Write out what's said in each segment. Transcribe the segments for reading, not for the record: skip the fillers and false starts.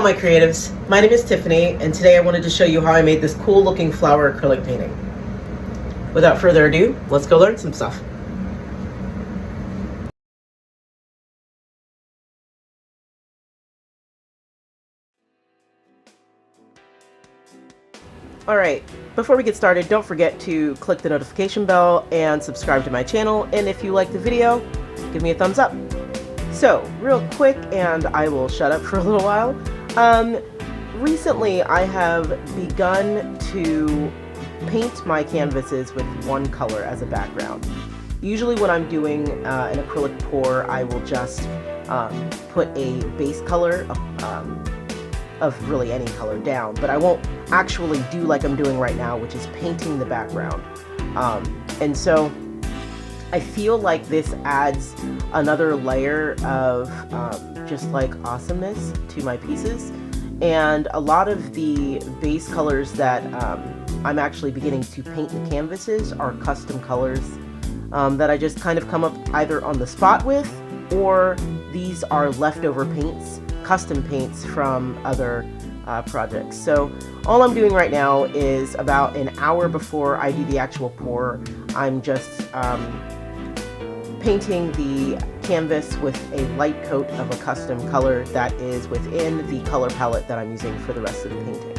my creatives, my name is Tiffany, and today I wanted to show you how I made this cool looking flower acrylic painting. Without further ado, let's go learn some stuff. Alright, before we get started, don't forget to click the notification bell and subscribe to my channel, and if you like the video, give me a thumbs up. So, real quick, and I will shut up for a little while. Recently I have begun to paint my canvases with one color as a background. Usually when I'm doing an acrylic pour, I will just put a base color of really any color down, but I won't actually do like I'm doing right now, which is painting the background. And so I feel like this adds another layer of just like awesomeness to my pieces. And a lot of the base colors that I'm actually beginning to paint the canvases are custom colors that I just kind of come up either on the spot with, or these are leftover paints, custom paints from other projects. So all I'm doing right now is about an hour before I do the actual pour, I'm just painting the canvas with a light coat of a custom color that is within the color palette that I'm using for the rest of the painting.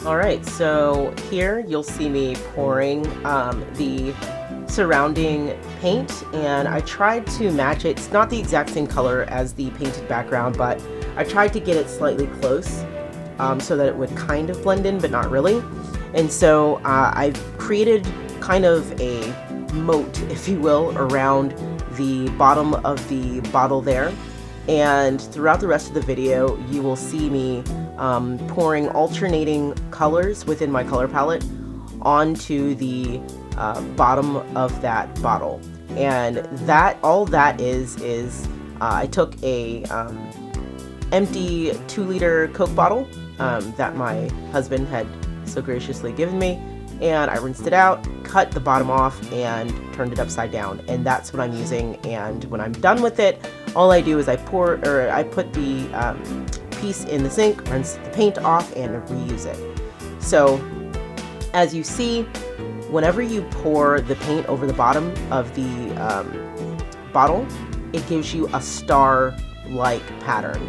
Alright, so here you'll see me pouring the surrounding paint, and I tried to match it. It's not the exact same color as the painted background, but I tried to get it slightly close so that it would kind of blend in, but not really. And so I've created kind of a moat, if you will, around the bottom of the bottle there. And throughout the rest of the video, you will see me pouring alternating colors within my color palette onto the bottom of that bottle. And that all that is I took a empty 2-liter Coke bottle that my husband had so graciously given me, and I rinsed it out, cut the bottom off, and turned it upside down, and that's what I'm using. And when I'm done with it, all I do is I put the piece in the sink, rinse the paint off, and reuse it. So as you see, whenever you pour the paint over the bottom of the bottle, it gives you a star-like pattern.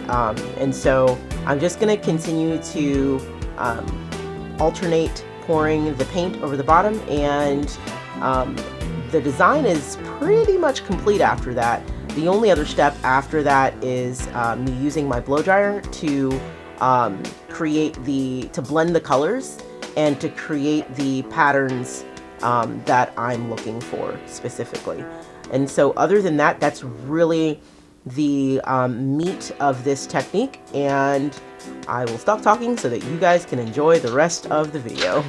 And so I'm just going to continue to alternate pouring the paint over the bottom, and the design is pretty much complete after that. The only other step after that is me using my blow dryer to blend the colors and to create the patterns that I'm looking for specifically. And so other than that, that's really the meat of this technique, and I will stop talking so that you guys can enjoy the rest of the video.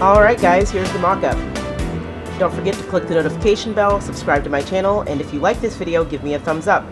Alright guys, here's the mock-up. Don't forget to click the notification bell, subscribe to my channel, and if you like this video, give me a thumbs up.